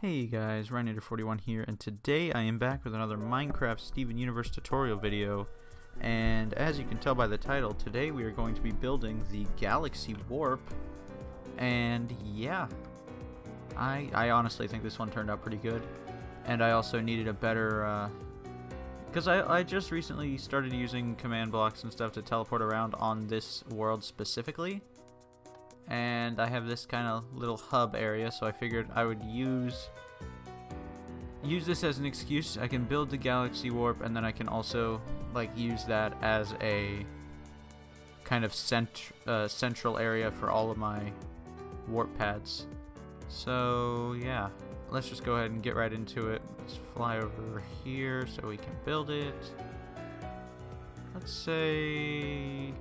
Hey guys, Rhinonator41 here, and today I am back with another Minecraft Steven Universe tutorial video. And as you can tell by the title, today we are going to be building the Galaxy Warp. And yeah, I honestly think this one turned out pretty good. And I also needed a better, because I just recently started using command blocks and stuff to teleport around on this world specifically. And I have this kind of little hub area, so I figured I would use this as an excuse. I can build the Galaxy Warp, and then I can also use that as a kind of central area for all of my warp pads. So yeah, let's just go ahead and get right into it. Let's fly over here so we can build it. Let's say,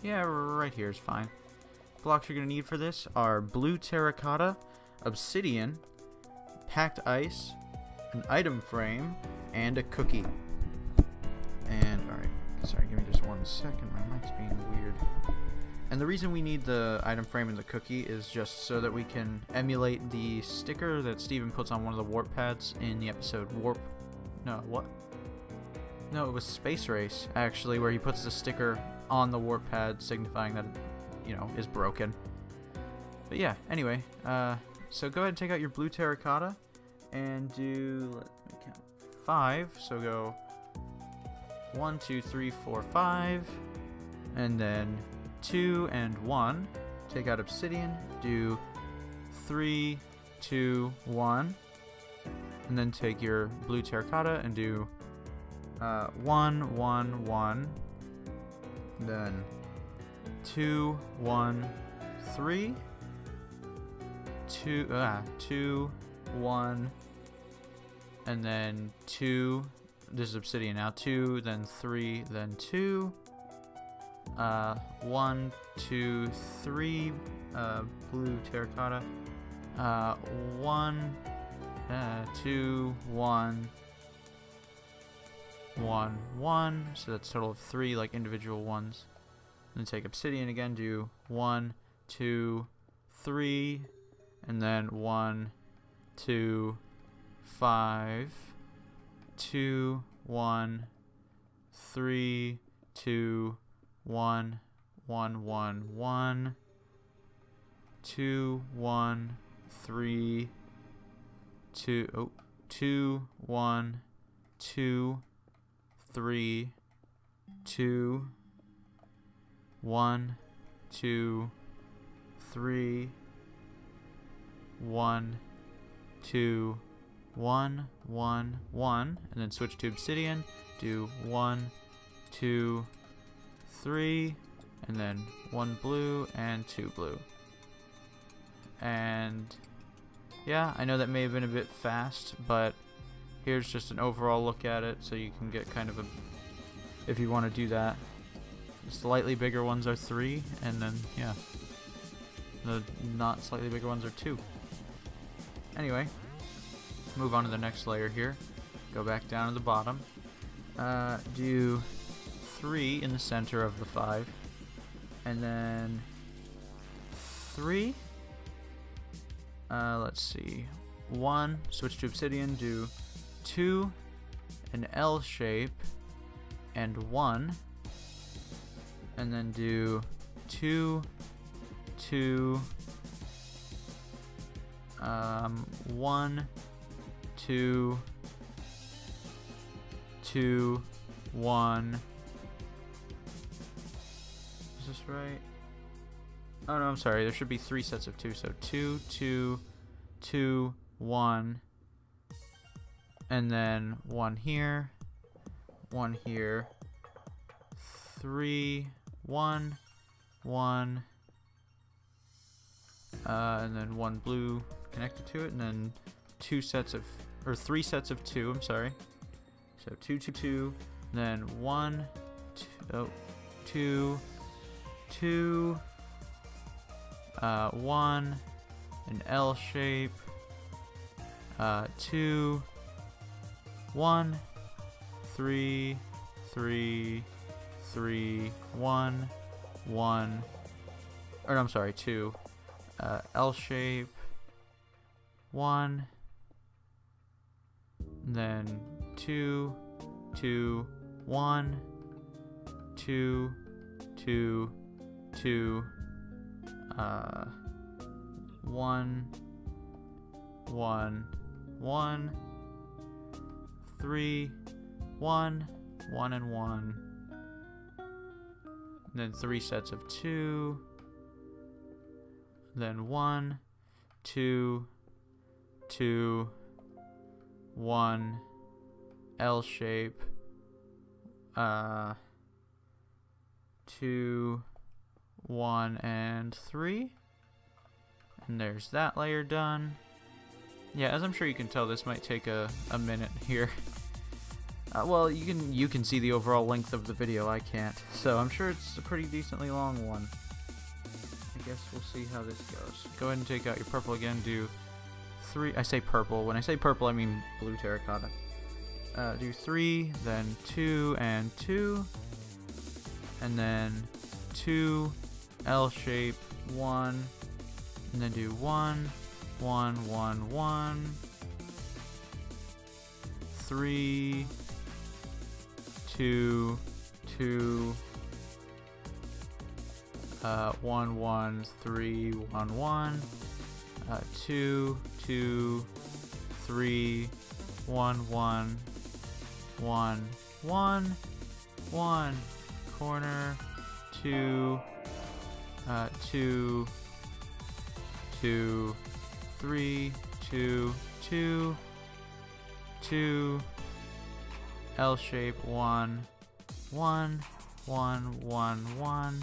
yeah, right here is fine. Blocks you're going to need for this are blue terracotta, obsidian, packed ice, an item frame, and a cookie. And, alright, sorry, give me just 1 second. My mic's being weird. And the reason we need the item frame and the cookie is just so that we can emulate the sticker that Steven puts on one of the warp pads in the episode Warp. No, what? No, it was Space Race, actually, where he puts the sticker on the warp pad signifying that it, is broken. But yeah, anyway, so go ahead and take out your blue terracotta and do, let me count, 5. So go 1, 2, 3, 4, 5, and then 2 and 1. Take out obsidian, do 3, 2, 1, and then take your blue terracotta and do 1, 1, 1. Then 2, 1, 3, 2, 1, and then 2. This is obsidian now. 2, then 3, then 2. 1, 2, 3. Blue terracotta. 1, 2, 1. 1, 1, so that's a total of 3 individual ones. Then take obsidian again, do 1, 2, 3, and then 1, 2, 5, 2, 1, 3, 2, 1, 1, 1, 1, 2, 1, 3, 2, 2, 1, 2, 3, 2, 1, 2, 3, 1, 2, 1, 1, 1, and then switch to obsidian. Do 1, 2, 3, and then 1 blue and 2 blue. And yeah, I know that may have been a bit fast, but here's just an overall look at it, so you can get kind of a, if you want to do that. The slightly bigger ones are 3, and then, yeah, the not slightly bigger ones are 2. Anyway, move on to the next layer here. Go back down to the bottom. Do 3 in the center of the 5, and then 3. Let's see. 1, switch to obsidian, do 2, an L shape, and 1, and then do 2, 2, 1, 2, 2, 1. Is this right? Oh no, I'm sorry. There should be 3 sets of 2. So 2, 2, 2, 1. And then 1 here, 3, 1, 1, and then 1 blue connected to it, and then 3 sets of 2, I'm sorry. So 2, 2, 2, then 1, 2, 2, 1, an L shape, 2, 1, 3, 3, 3, 1, 1, or no, I'm sorry, 2, L shape, 1, then 2, 2, 1, 2, 2, 2, 1, 1, 1, 3, 1, 1 and 1, and then 3 sets of 2, then 1, 2, 2, 1, L shape, 2, 1, and 3, and there's that layer done. Yeah, as I'm sure you can tell, this might take a minute here. Well, you can see the overall length of the video, I can't. So I'm sure it's a pretty decently long one. I guess we'll see how this goes. Go ahead and take out your purple again, do 3, I say purple, when I say purple I mean blue terracotta. Do 3, then 2 and 2, and then 2, L shape, 1, and then do 1, 1, 1, 1, 3, 2, 2, 1, 1, 3, 1, 1, 2, 2, 3, 1, 1, 1, 1, 1, corner, 2, 2, 2, 3, 2, 2, 2, L shape, 1, 1, 1, 1, 1,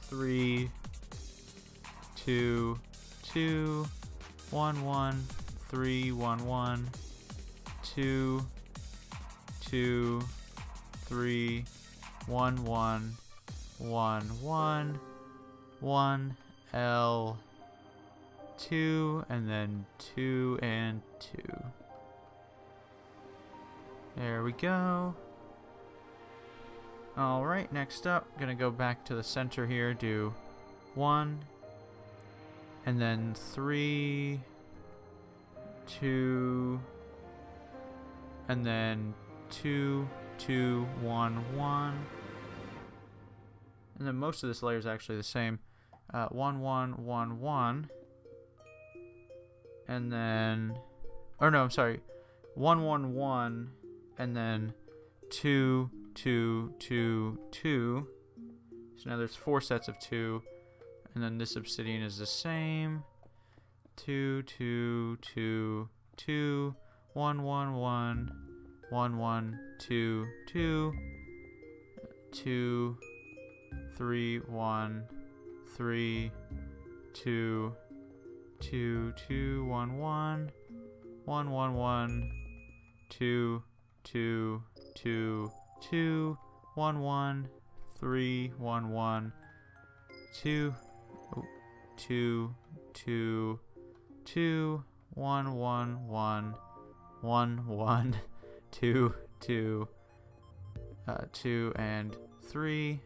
3, 2, 2, 1, 1, 3, 1, 1, 2, 2, 3, 1, 1, 1, 1, 1, L, 2, and then 2 and 2. There we go. Alright, next up, gonna go back to the center here, do 1, and then 3, 2, and then 2, 2, 1, 1. And then most of this layer is actually the same. 1, 1, 1, 1. And then, or no, I'm sorry. 1, 1, 1, and then 2, 2, 2, 2. So now there's 4 sets of 2. And then this obsidian is the same. 2, 2, 2, 2, 1, 1, 1, 1, 1, 2, 2, 2, 3, 1, 3, 2, 2, 2, 1, 1, 1, 1, 1, 2, 2, 2, 2, 1, 1, 3, 1, 1, 2, 2, 2, 2, 1, 1, 1, 1, 1, 2, 2, 2, and 3.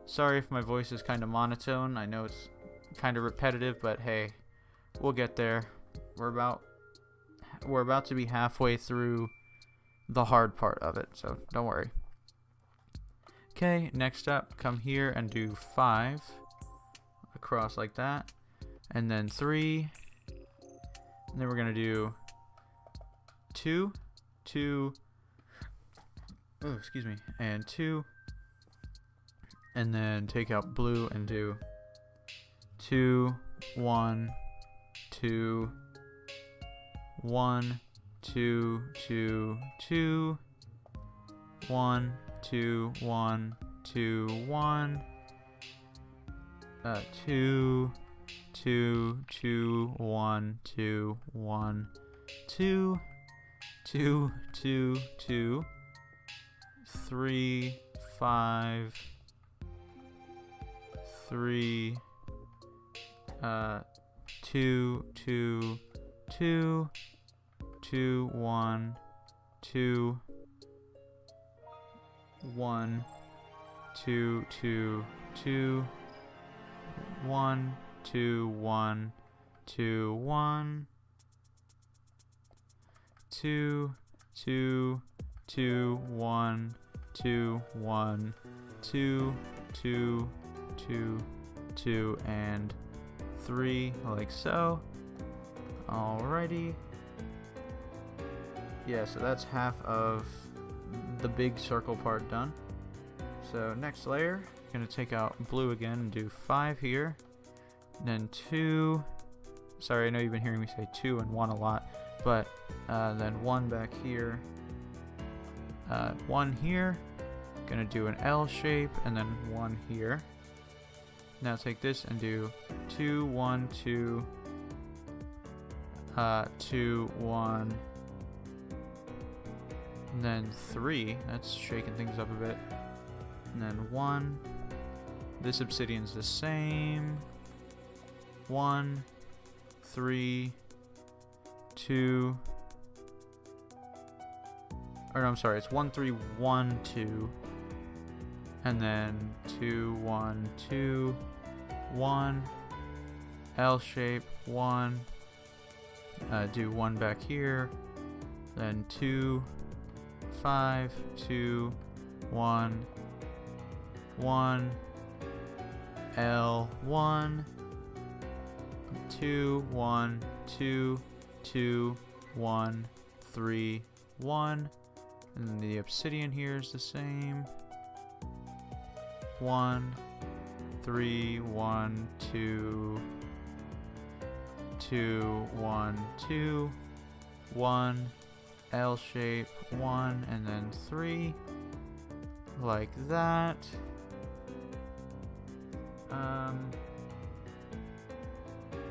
Sorry if my voice is kind of monotone. I know it's kind of repetitive, but hey, we'll get there. We're about to be halfway through the hard part of it, so don't worry. Okay, next up, come here and do 5 across like that, and then 3, and then we're gonna do 2, 2, oh, excuse me, and 2, and then take out blue and do 2, 1, 2, 1, 2, 2, 2, 1, 2, 1, 2, 1, 2, 2, 2, 1, 2, 1, 2, 2, 2, 2, 3, 5, 3, 2, 2, 2, 2, 1, 2, 1, 2, 2, 2, 1, 2, 1, 2, 1, 2, 2, 2, 1, 2, 1, 2, 2, 2, 2, and 3, like so. Alrighty. Yeah, so that's half of the big circle part done. So next layer, gonna take out blue again and do 5 here. Then 2. Sorry, I know you've been hearing me say 2 and 1 a lot, but then 1 back here. 1 here. Gonna do an L shape and then 1 here. Now take this and do 2, 1, 2, 2, 1, and then 3. That's shaking things up a bit. And then 1. This obsidian's the same. 1, 3, 2. Or no, I'm sorry. It's 1, 3, 1, 2. And then 2, 1, 2, 1. L shape, 1. Do 1 back here. Then 2, 5, 2, 1, 1, L, 1, 2, 1, 2, 2, 1, 3, 1. And then the obsidian here is the same. 1, 3, 1, 2, 2, 1, 2, 1, L shape, 1, and then 3, like that.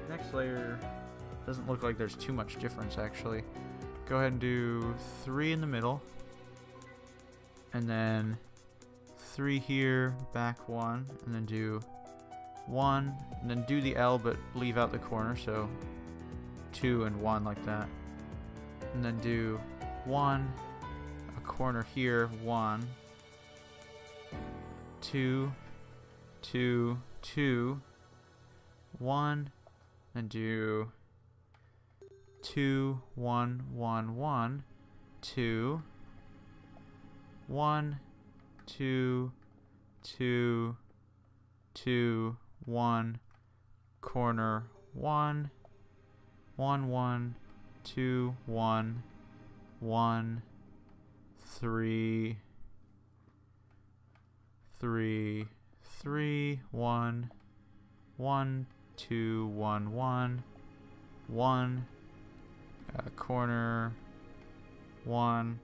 Next layer doesn't look like there's too much difference actually. Go ahead and do 3 in the middle, and then 3 here, back 1, and then do 1, and then do the L but leave out the corner, so 2 and 1 like that. And then do 1, a corner here, 1, 2, 2, 2, 1, and do 2, 1, 1, 1, 2, 1, 2, 2, 2, 1, corner 1, 1, 1, 2, 1, 1, 3, 3, 3, 1, 1, 2, 1, 1, 1, corner 1,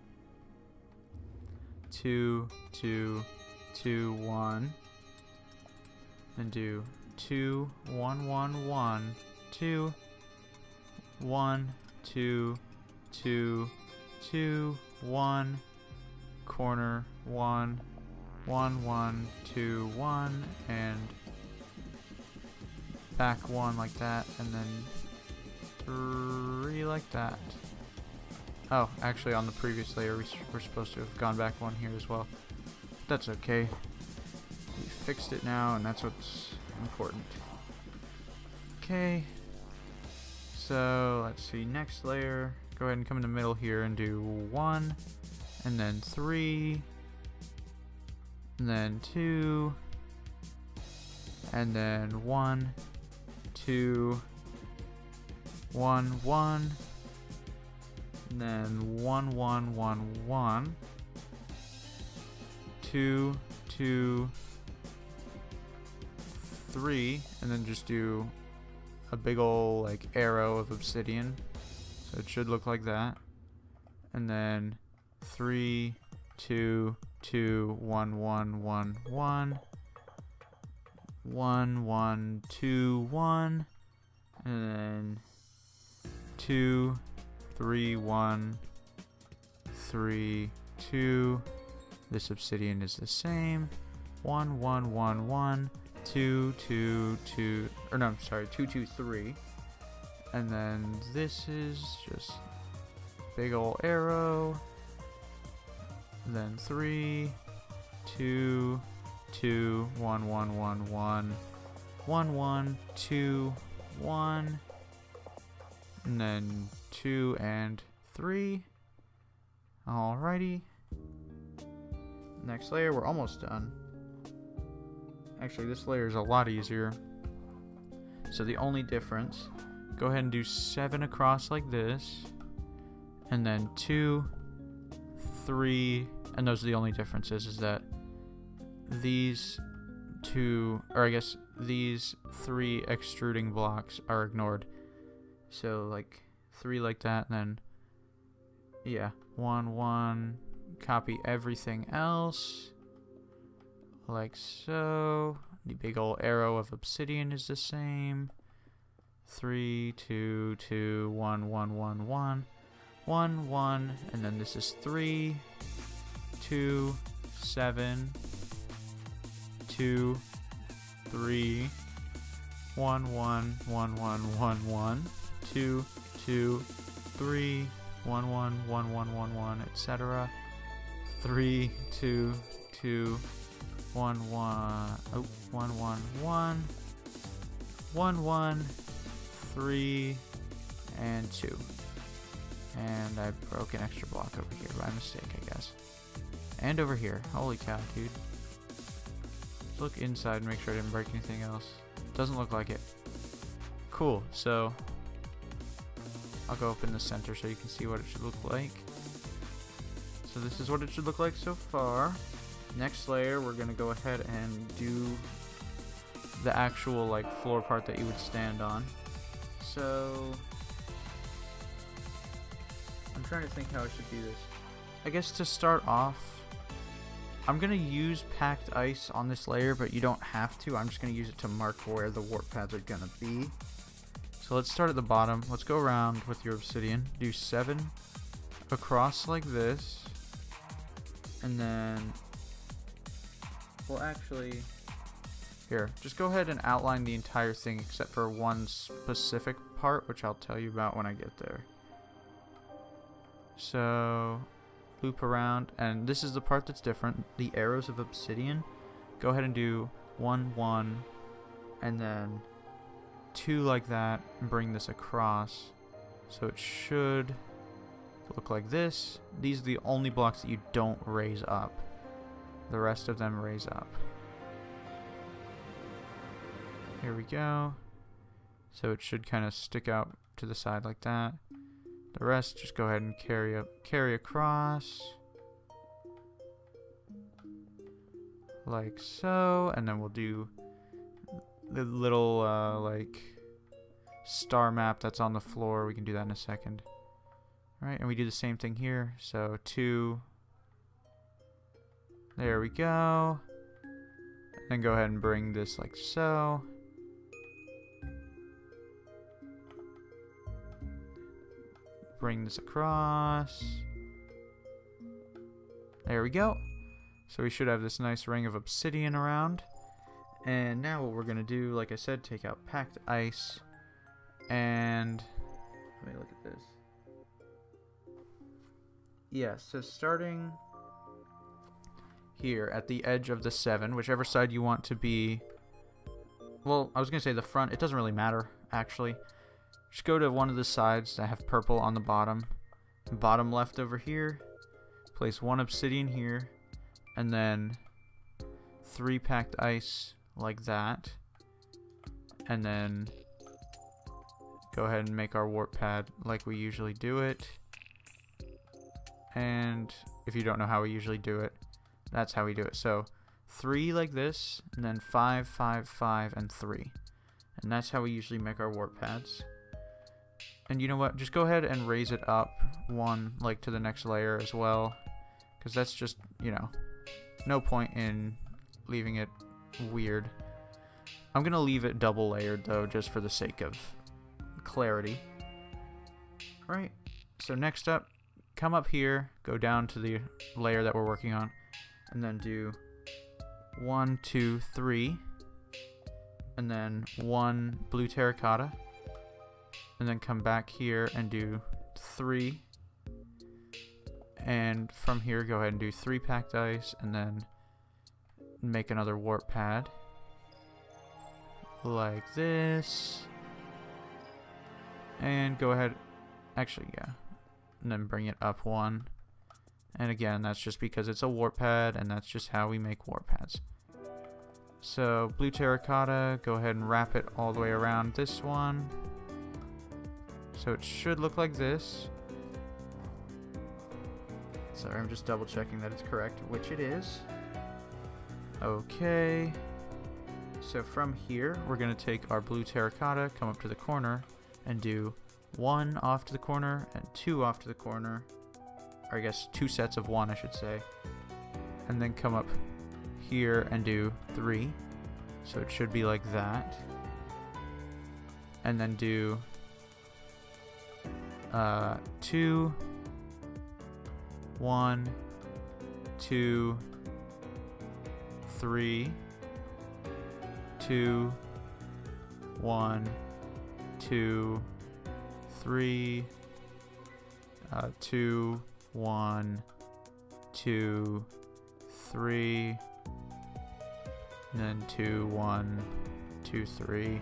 2, 2, 2, 1, and do 2, 1, 1, 1, 2, 1, 2, 2, 2, 1, corner 1, 1, 1, 2, 1, and back 1 like that, and then 3 like that. Oh, actually on the previous layer we're supposed to have gone back 1 here as well. But that's okay. We fixed it now, and that's what's important. Okay. So let's see, next layer. Go ahead and come in the middle here and do 1, and then 3, and then 2, and then 1, 2, 1, 1, and then 1, 1, 1, 1, 2, 2, 3, and then just do a big ol' like arrow of obsidian, so it should look like that. And then 3, 2, 2, 1, 1, 1, 1, 1, 1, 2, 1, and then 2, 3, 1, 3, 2. This obsidian is the same. 1, 1, 1, 1, 2, 2, 2, or no, I'm sorry, 2, 2, 3. And then this is just big ol' arrow. And then 3, 2, 2, 1, 1, 1, 1, 1, 1, 2, 1, And then 2 and 3. Alrighty. Next layer, we're almost done. Actually, this layer is a lot easier. So the only difference, go ahead and do 7 across like this. And then 2, 3, and those are the only differences, is that these two, or I guess these 3 extruding blocks are ignored. So like 3 like that, and then yeah, 1, 1, copy everything else like so. The big old arrow of obsidian is the same. 3, 2, 2, 1, 1, 1, 1, 1, 1, and then this is 3, 2, 7, 2, 3, 1, 1, 1, 1, 1, 1, 2, 2, 3, 1, 1, 1, 1, 1, 1, etc. 3, 2, 2, 1, 1, oh, 1, 1, 1, 1, 1, 3, and 2. And I broke an extra block over here by mistake, I guess. And over here. Holy cow, dude. Let's look inside and make sure I didn't break anything else. Doesn't look like it. Cool, so I'll go up in the center so you can see what it should look like. So this is what it should look like so far. Next layer, we're gonna go ahead and do the actual like floor part that you would stand on. So I'm trying to think how I should do this. I guess to start off, I'm gonna use packed ice on this layer, but you don't have to. I'm just gonna use it to mark where the warp pads are gonna be. So let's start at the bottom. Let's go around with your obsidian. Do 7 across like this. And then we'll actually, here, just go ahead and outline the entire thing except for one specific part, which I'll tell you about when I get there. So loop around, and this is the part that's different. The arrows of obsidian, go ahead and do 1, 1, and then 2 like that, and bring this across. So it should look like this. These are the only blocks that you don't raise up. The rest of them raise up. Here we go. So it should kind of stick out to the side like that. The rest just go ahead and carry across like so, and then we'll do the little like star map that's on the floor. We can do that in a second. All right, and we do the same thing here. So 2. There we go. And go ahead and bring this like so. Bring this across. There we go. So we should have this nice ring of obsidian around. And now what we're going to do, like I said, take out packed ice. And let me look at this. Yeah, so starting here at the edge of the 7, whichever side you want to be. Well, I was going to say the front. It doesn't really matter, actually. Just go to one of the sides that have purple on the bottom. Bottom left over here. Place 1 obsidian here. And then 3 packed ice like that. And then go ahead and make our warp pad like we usually do it. And if you don't know how we usually do it, that's how we do it. So 3 like this, and then 5, 5, 5, and 3. And that's how we usually make our warp pads. And you know what? Just go ahead and raise it up 1 like to the next layer as well. Because that's just, you know, no point in leaving it weird. I'm going to leave it double layered though, just for the sake of clarity. Alright, so next up, come up here, go down to the layer that we're working on, and then do 1, 2, 3, and then 1 blue terracotta, and then come back here and do 3, and from here go ahead and do 3 packed ice, and then make another warp pad like this, And go ahead, actually, yeah. And then bring it up 1. And again, that's just because it's a warp pad, and that's just how we make warp pads. So, blue terracotta, go ahead and wrap it all the way around this one. So it should look like this. Sorry, I'm just double checking that it's correct, which it is. Okay. So from here, we're going to take our blue terracotta, come up to the corner, and do 1 off to the corner and 2 off to the corner. Or I guess 2 sets of 1, I should say. And then come up here and do 3. So it should be like that. And then do 2, 1, 2, 3, 2, 1, 2, 3, 2, 1, 2, 3, and then 2, 1, 2, 3,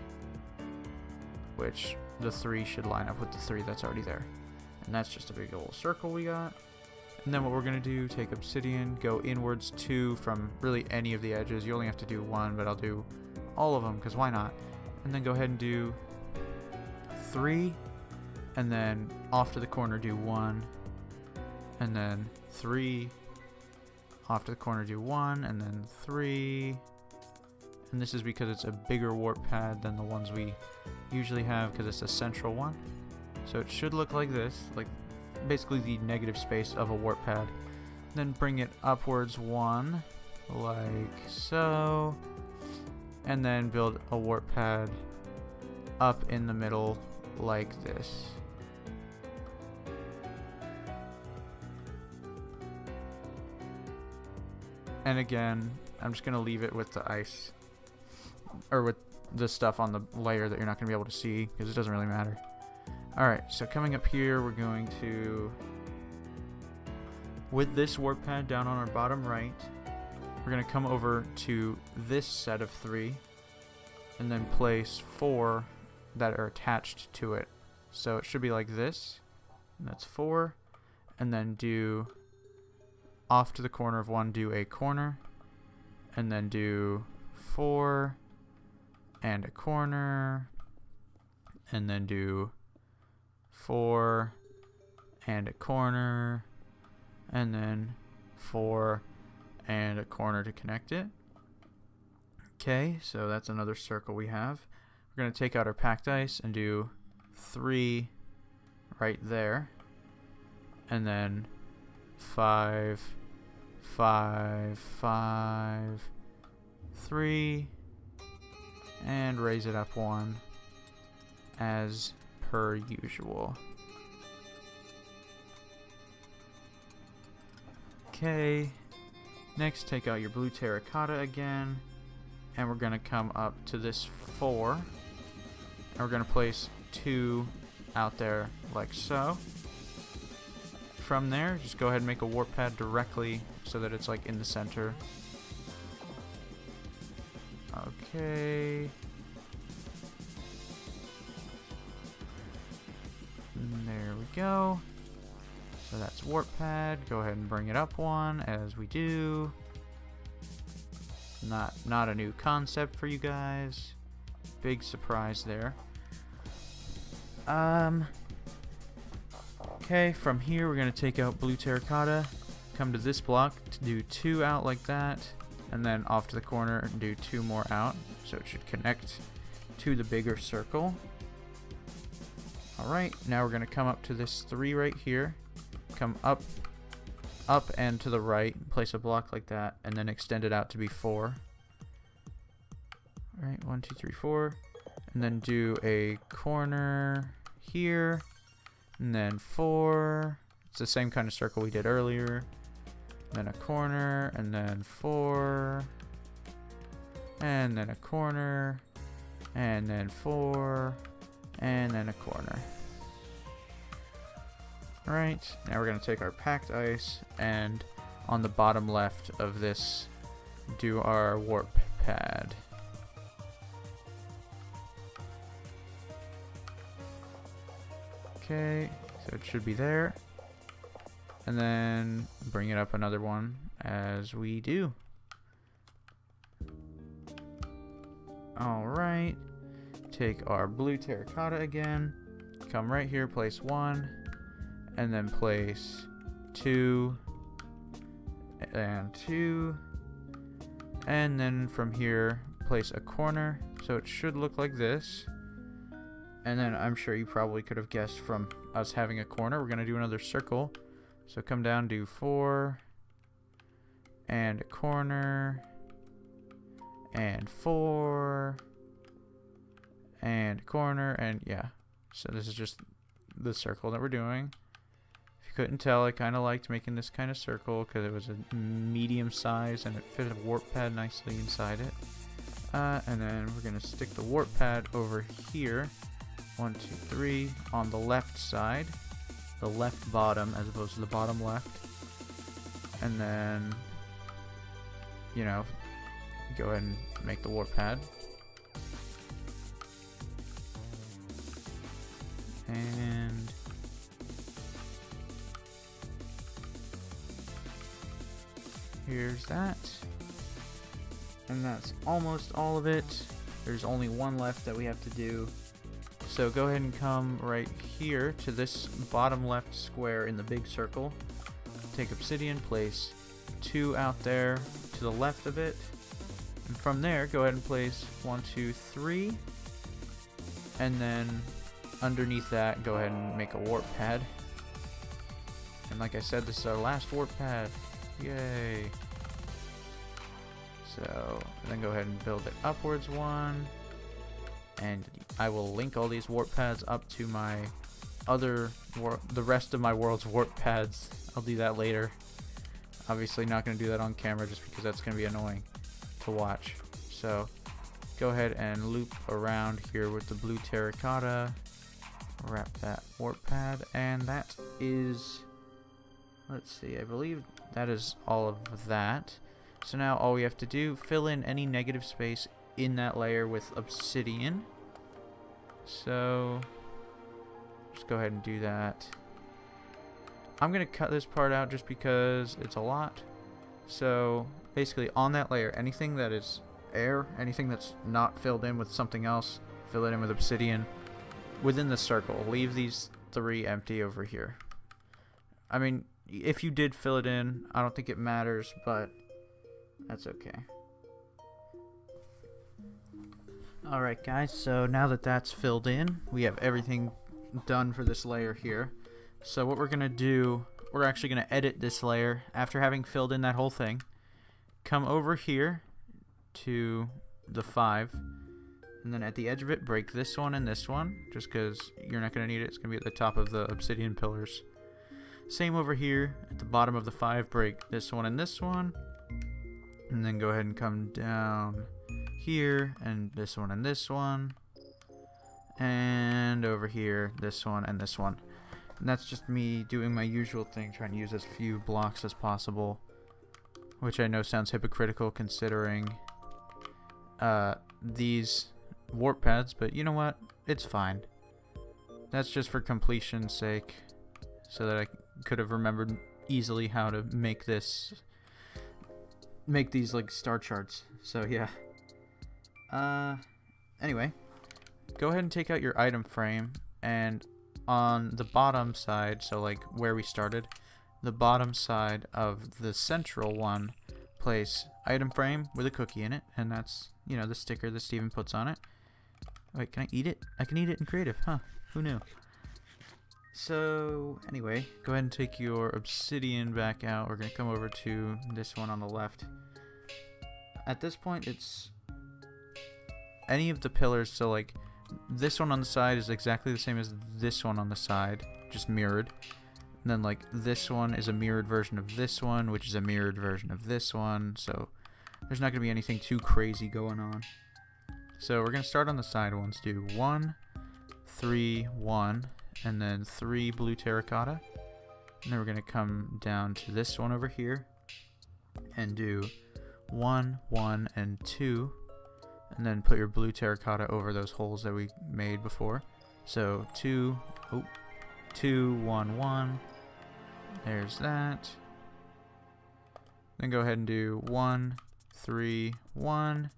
which the 3 should line up with the 3 that's already there. And that's just a big old circle we got. And then what we're going to do, take obsidian, go inwards 2 from really any of the edges. You only have to do 1, but I'll do all of them because why not? And then go ahead and do 3, and then off to the corner do 1, and then 3, off to the corner do 1, and then 3. And this is because it's a bigger warp pad than the ones we usually have because it's a central one. So it should look like this, like basically the negative space of a warp pad. Then bring it upwards 1, like so. And then build a warp pad up in the middle like this. And again, I'm just going to leave it with the ice, or with the stuff on the layer that you're not going to be able to see, because it doesn't really matter. Alright, so coming up here, we're going to, with this warp pad down on our bottom right, we're going to come over to this set of 3, and then place 4 that are attached to it. So it should be like this, and that's 4, and then do off to the corner of 1, do a corner, and then do 4, and a corner, and then do 4, and a corner, and then 4, and a corner to connect it. Okay, so that's another circle we have. We're going to take out our packed ice and do 3 right there, and then 5, 5, 5, 3, and raise it up 1 as per usual. Okay, next take out your blue terracotta again, and we're going to come up to this 4, and we're going to place 2 out there like so. From there, just go ahead and make a warp pad directly so that it's like in the center. Okay. And there we go. So that's warp pad. Go ahead and bring it up 1 as we do. Not a new concept for you guys. Big surprise there. Okay, from here we're going to take out blue terracotta, come to this block to do 2 out like that, and then off to the corner and do 2 more out, so it should connect to the bigger circle. Alright, now we're going to come up to this 3 right here, come up and to the right, place a block like that, and then extend it out to be 4. Alright, 1, 2, 3, 4, and then do a corner here, and then 4. It's the same kind of circle we did earlier. Then a corner, and then 4, and then a corner, and then 4, and then a corner. Alright, now we're going to take our packed ice, and on the bottom left of this, do our warp pad. Okay, so it should be there. And then bring it up another one as we do. Alright, take our blue terracotta again, come right here, place 1, and then place 2, and 2, and then from here, place a corner, so it should look like this. And then I'm sure you probably could have guessed from us having a corner, we're going to do another circle. So come down, do 4, and a corner, and 4, and a corner, and yeah. So this is just the circle that we're doing. If you couldn't tell, I kind of liked making this kind of circle because it was a medium size and it fit a warp pad nicely inside it. And then we're going to stick the warp pad over here. 1, 2, 3 on the left side. The left bottom as opposed to the bottom left. And then, you know, go ahead and make the warp pad. And here's that. And that's almost all of it. There's only one left that we have to do. So go ahead and come right here to this bottom left square in the big circle. Take obsidian, place 2 out there to the left of it. And from there, go ahead and place 1, 2, 3. And then underneath that, go ahead and make a warp pad. And like I said, this is our last warp pad. Yay. So then go ahead and build it upwards 1. And I will link all these warp pads up to my the rest of my world's warp pads. I'll do that later. Obviously not going to do that on camera just because that's going to be annoying to watch. So go ahead and loop around here with the blue terracotta. Wrap that warp pad, and that is, let's see, I believe that is all of that. So now all we have to do, fill in any negative space in that layer with obsidian. So just go ahead and do that. I'm going to cut this part out just because it's a lot. So basically on that layer, anything that is air, anything that's not filled in with something else, fill it in with obsidian. Within the circle, leave these 3 empty over here. I mean, if you did fill it in, I don't think it matters, but that's okay. Alright guys, so now that that's filled in, we have everything done for this layer here. So what we're going to do, we're actually going to edit this layer after having filled in that whole thing. Come over here to the 5, and then at the edge of it, break this one and this one, just because you're not going to need it. It's going to be at the top of the obsidian pillars. Same over here, at the bottom of the 5, break this one and this one, and then go ahead and come down here, and this one and this one, and over here, this one and this one. And that's just me doing my usual thing, trying to use as few blocks as possible, which I know sounds hypocritical considering these warp pads, but you know what? It's fine. That's just for completion's sake, so that I could have remembered easily how to make these like star charts. So yeah. Anyway, go ahead and take out your item frame, and on the bottom side, so like where we started, the bottom side of the central one, place item frame with a cookie in it, and that's, you know, the sticker that Steven puts on it. Wait, can I eat it? I can eat it in creative, huh? Who knew? So anyway, go ahead and take your obsidian back out. We're gonna come over to this one on the left. At this point, it's any of the pillars, so like this one on the side is exactly the same as this one on the side, just mirrored. And then like this one is a mirrored version of this one, which is a mirrored version of this one, so there's not going to be anything too crazy going on. So we're going to start on the side ones, do 1, 3, 1, and then 3 blue terracotta. And then we're going to come down to this one over here and do 1, 1, and 2. And then put your blue terracotta over those holes that we made before. So 2, oh, 2, 1, 1. There's that. Then go ahead and do 1, 3, 1,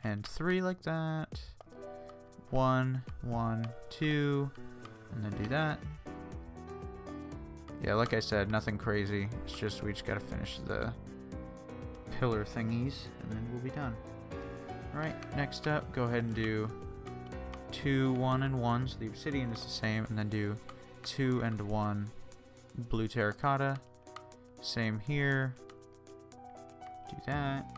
and 3 like that. 1, 1, 2, and then do that. Yeah, like I said, nothing crazy. It's just we just gotta finish the pillar thingies, and then we'll be done. Alright, next up, go ahead and do 2, 1, and 1, so the obsidian is the same, and then do 2 and 1 blue terracotta. Same here. Do that.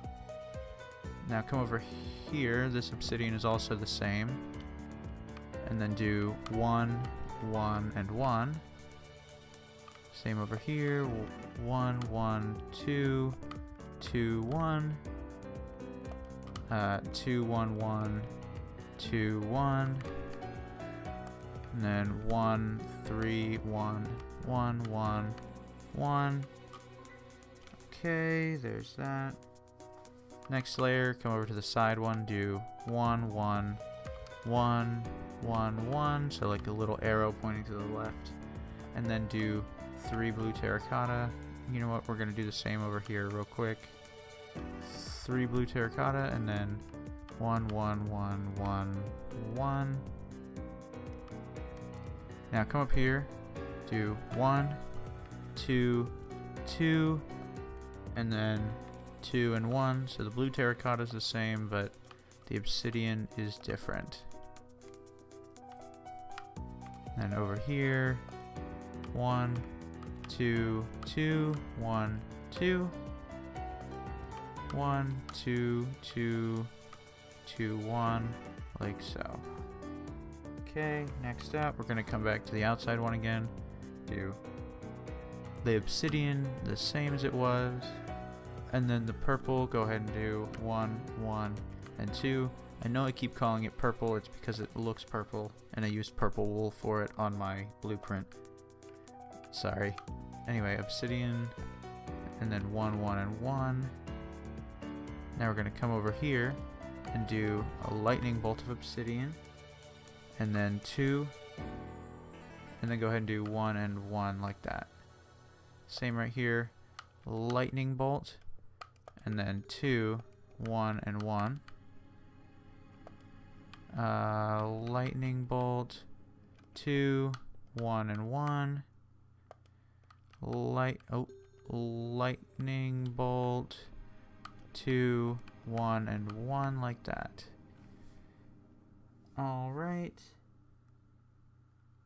Now come over here, this obsidian is also the same. And then do 1, 1, and 1. Same over here. 1, 1, 2, 2, 1. 2, 1, 1, 2, 1. And then 1, 3, 1, 1, 1, 1. Okay, there's that. Next layer, come over to the side one, do 1, 1, 1, 1, 1. So like a little arrow pointing to the left. And then do 3 blue terracotta. You know what, we're going to do the same over here real quick. 3 blue terracotta, and then 1, 1, 1, 1, 1. Now come up here, do 1, 2, 2, and then 2 and 1. So the blue terracotta is the same, but the obsidian is different. And over here, 1, 2, 2, 1, 2. 1, 2, 2, 2, 1, like so. Okay, next up, we're going to come back to the outside one again. Do the obsidian the same as it was. And then the purple, go ahead and do 1, 1, and 2. I know I keep calling it purple, it's because it looks purple, and I used purple wool for it on my blueprint. Sorry. Anyway, obsidian, and then 1, 1, and 1. Now we're going to come over here and do a lightning bolt of obsidian, and then 2, and then go ahead and do 1 and 1 like that. Same right here, lightning bolt, and then 2, 1 and 1. Lightning bolt, 2, 1 and 1. Lightning bolt, 2, 1 and 1 like that. Alright.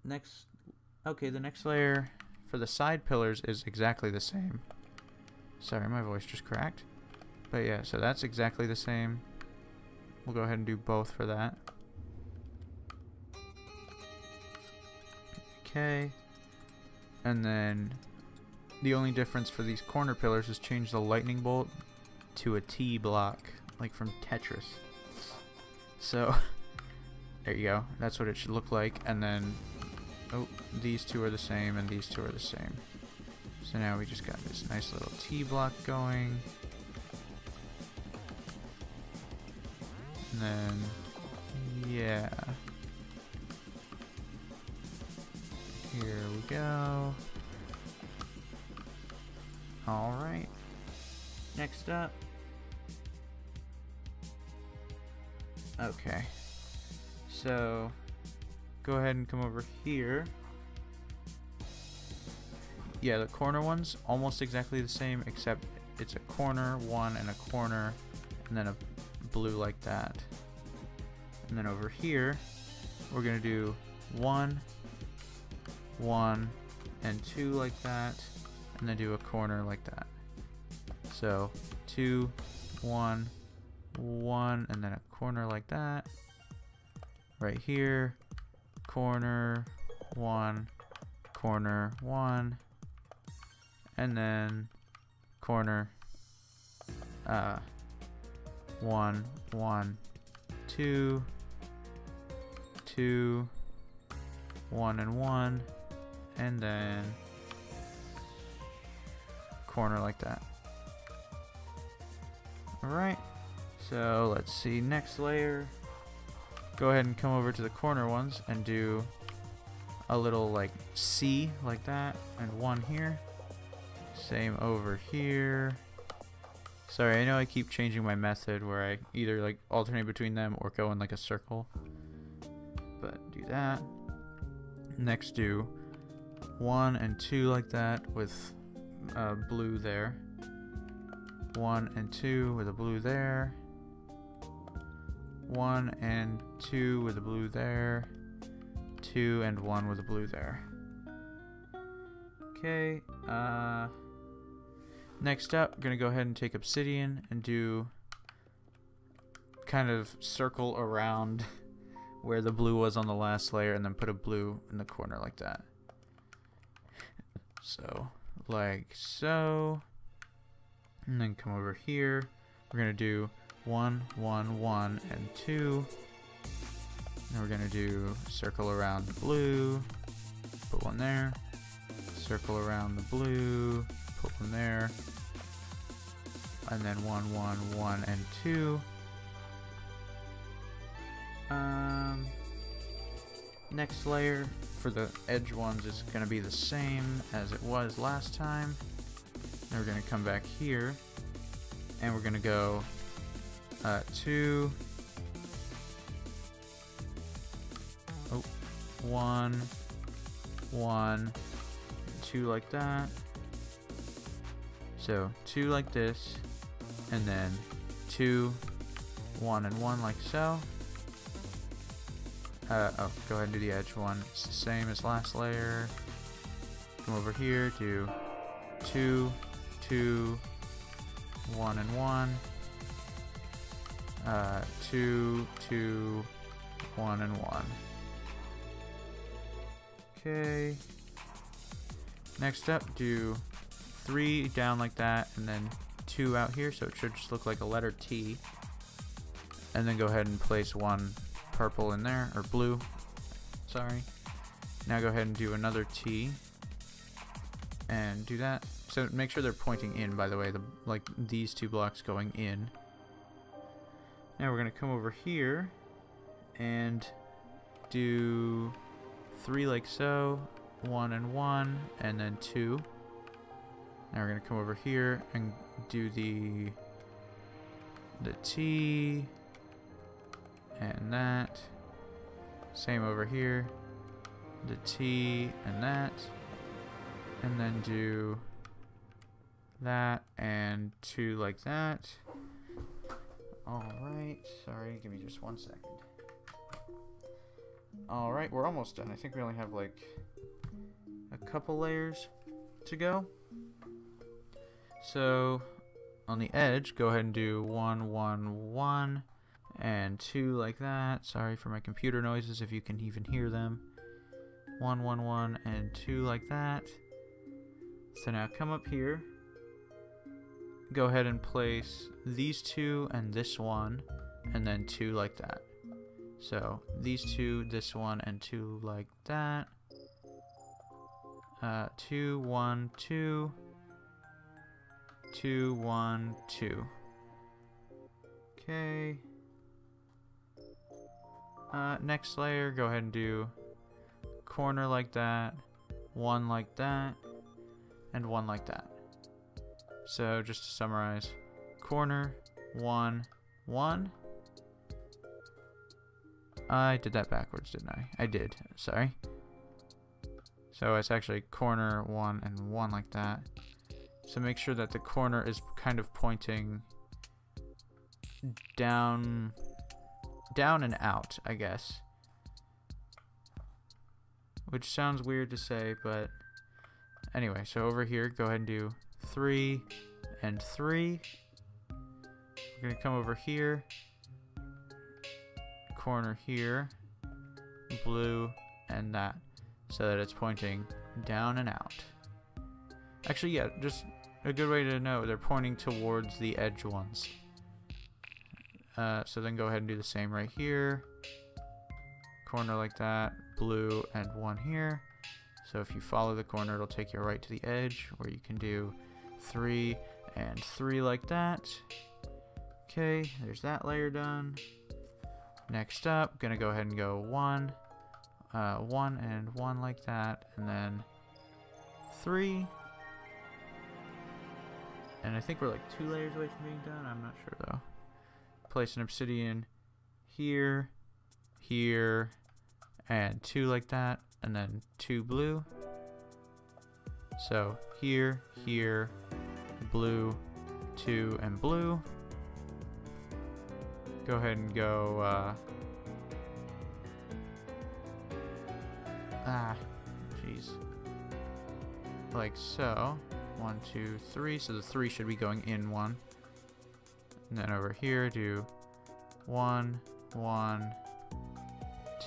The next layer for the side pillars is exactly the same. Sorry, my voice just cracked. But yeah, so that's exactly the same. We'll go ahead and do both for that. Okay. And then the only difference for these corner pillars is change the lightning bolt to a T block, like from Tetris. So, there you go. That's what it should look like. And then, oh, these two are the same, and these two are the same. So now we just got this nice little T block going. And then, yeah. Here we go. Alright. Next up. Okay. So, go ahead and come over here. Yeah, the corner one's almost exactly the same, except it's a corner, one, and a corner, and then a blue like that. And then over here, we're going to do 1, 1, and 2 like that, and then do a corner like that. So 2, 1, 1, and then a corner like that. Right here, corner, 1, corner, 1, and then corner, 1, 1, 2, 2, 1 and 1, and then corner like that. Alright, so let's see, next layer. Go ahead and come over to the corner ones and do a little like C like that, and one here. Same over here. Sorry, I know I keep changing my method where I either like alternate between them or go in like a circle. But do that. Next do 1 and 2 like that with blue there. 1 and 2 with a blue there. 1 and 2 with a blue there. 2 and 1 with a blue there. Okay, next up, gonna go ahead and take obsidian and do kind of circle around where the blue was on the last layer, and then put a blue in the corner like that. So, like so. And then come over here. We're gonna do 1, 1, 1, and 2. And we're gonna do circle around the blue, put one there. Circle around the blue, put one there. And then 1, 1, 1, and 2. Next layer for the edge ones is going to be the same as it was last time. Then we're going to come back here, and we're going to go 2, 1, 1, 2 like that. So 2 like this, and then 2, 1, and 1 like so. Go ahead and do the edge one. It's the same as last layer. Come over here, do 2, 2, 1, and 1. 2, 2, 1, and 1. Okay. Next up, do 3 down like that, and then 2 out here, so it should just look like a letter T. And then go ahead and place 1 purple in there, or blue, sorry. Now go ahead and do another T, and do that. So make sure they're pointing in, by the way, like these 2 blocks going in. Now we're gonna come over here, and do 3 like so, 1 and 1, and then 2. Now we're gonna come over here and do the T, and that. Same over here, the T and that, and then do that and 2 like that. Alright, sorry, give me just 1 second. Alright, we're almost done. I think we only have like a couple layers to go. So on the edge, go ahead and do 1, 1, 1, and 2 like that. Sorry for my computer noises if you can even hear them. 1, 1, 1, and 2 like that. So now come up here. Go ahead and place these 2 and this one, and then 2 like that. So these 2, this one, and 2 like that. 2, 1, 2. 2, 1, 2. Okay. Next layer, go ahead and do corner like that, 1 like that, and 1 like that. So just to summarize, corner, 1, 1. I did that backwards, didn't I? I did, sorry. So it's actually corner, 1, and 1 like that. So make sure that the corner is kind of pointing down and out, I guess. Which sounds weird to say, but anyway, so over here, go ahead and do 3 and 3. We're going to come over here, corner here, blue, and that, so that it's pointing down and out. Actually, yeah, just a good way to know they're pointing towards the edge ones. So then go ahead and do the same right here. Corner like that, blue, and 1 here. So if you follow the corner, it'll take you right to the edge, where you can do 3 and 3 like that. Okay, there's that layer done. Next up, gonna go ahead and go 1, 1 and 1 like that, and then 3. And I think we're like 2 layers away from being done. I'm not sure though. Place an obsidian here, here, and 2 like that, and then 2 blue. So here, here, blue, 2, and blue. Go ahead and go, jeez. Like so. 1, 2, 3. So the 3 should be going in 1. And then over here, do 1, 1,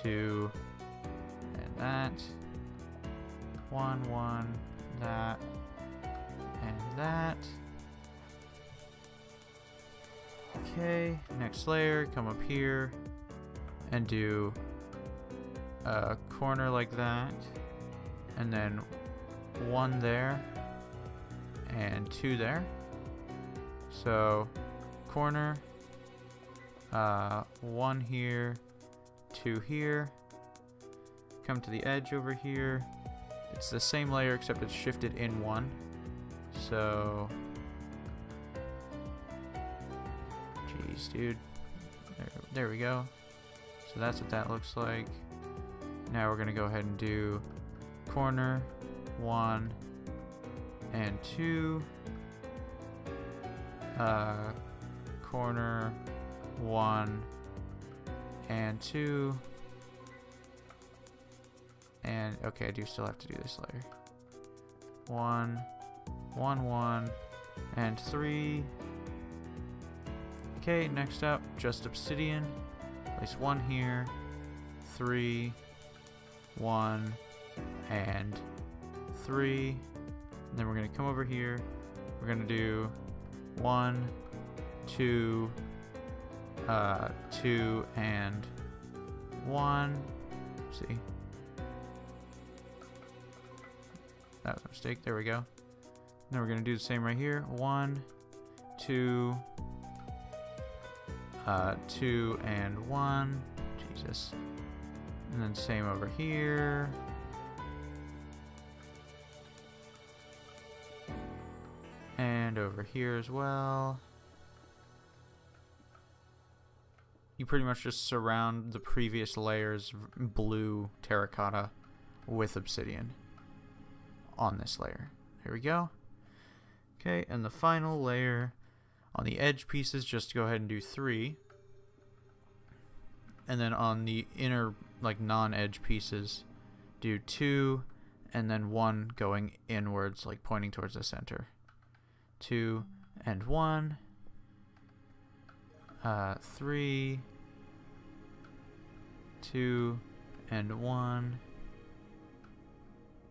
2, and that. 1, 1, that, and that. Okay, next layer, come up here and do a corner like that, and then 1 there and 2 there. So corner, 1 here, 2 here. Come to the edge over here. It's the same layer except it's shifted in 1. So jeez, dude. There we go. So that's what that looks like. Now we're gonna go ahead and do corner, 1 and 2. Corner, 1 and 2. And okay, I do still have to do this layer. 1, 1, 1, and 3. Okay, next up, just obsidian. Place 1 here, 3, 1, and 3. And then we're gonna come over here. We're gonna do 1, 2, 2, and 1. See, that was a mistake. There we go. Then we're gonna do the same right here. 1, 2, 2 and 1. Jesus. And then same over here. And over here as well. You pretty much just surround the previous layer's blue terracotta with obsidian on this layer. Here we go. Okay, and the final layer on the edge pieces, just go ahead and do 3. And then on the inner, like, non-edge pieces, do 2, and then 1 going inwards, like pointing towards the center. 2 and 1. 3. 2 and 1.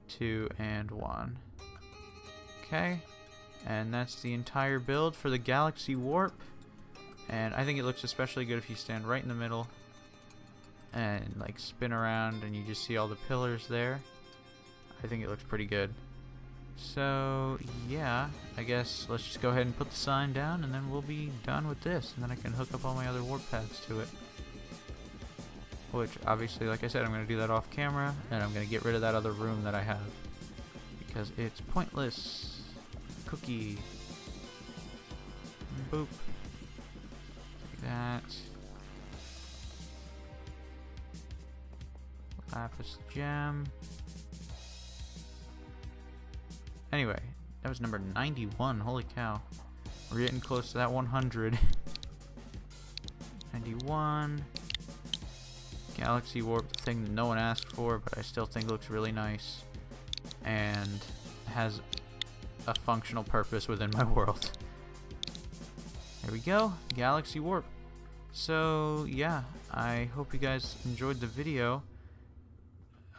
2 and 1. Okay. And that's the entire build for the Galaxy Warp. And I think it looks especially good if you stand right in the middle and like spin around and you just see all the pillars there. I think it looks pretty good. So yeah, I guess let's just go ahead and put the sign down and then we'll be done with this. And then I can hook up all my other warp paths to it. Which obviously, like I said, I'm going to do that off camera, and I'm going to get rid of that other room that I have because it's pointless. Cookie. Boop. Like that. Lapis gem. Anyway, that was number 91. Holy cow. We're getting close to that 100. 91. Galaxy Warp, the thing that no one asked for, but I still think looks really nice. And has a functional purpose within my world. There we go. Galaxy Warp. So, yeah. I hope you guys enjoyed the video.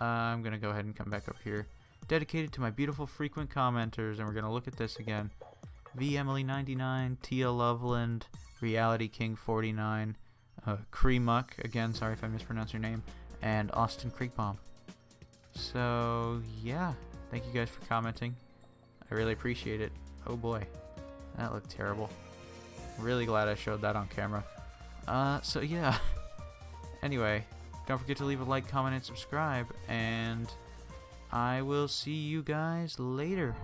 I'm going to go ahead and come back up here. Dedicated to my beautiful frequent commenters, and we're going to look at this again. VEmily99, Tia Loveland, Reality King 49, Kreemuck, again, sorry if I mispronounced your name, and Austin Creekbomb. So, yeah. Thank you guys for commenting. I really appreciate it. Oh boy. That looked terrible. Really glad I showed that on camera. So yeah. Anyway, Don't forget to leave a like, comment, and subscribe. And I will see you guys later.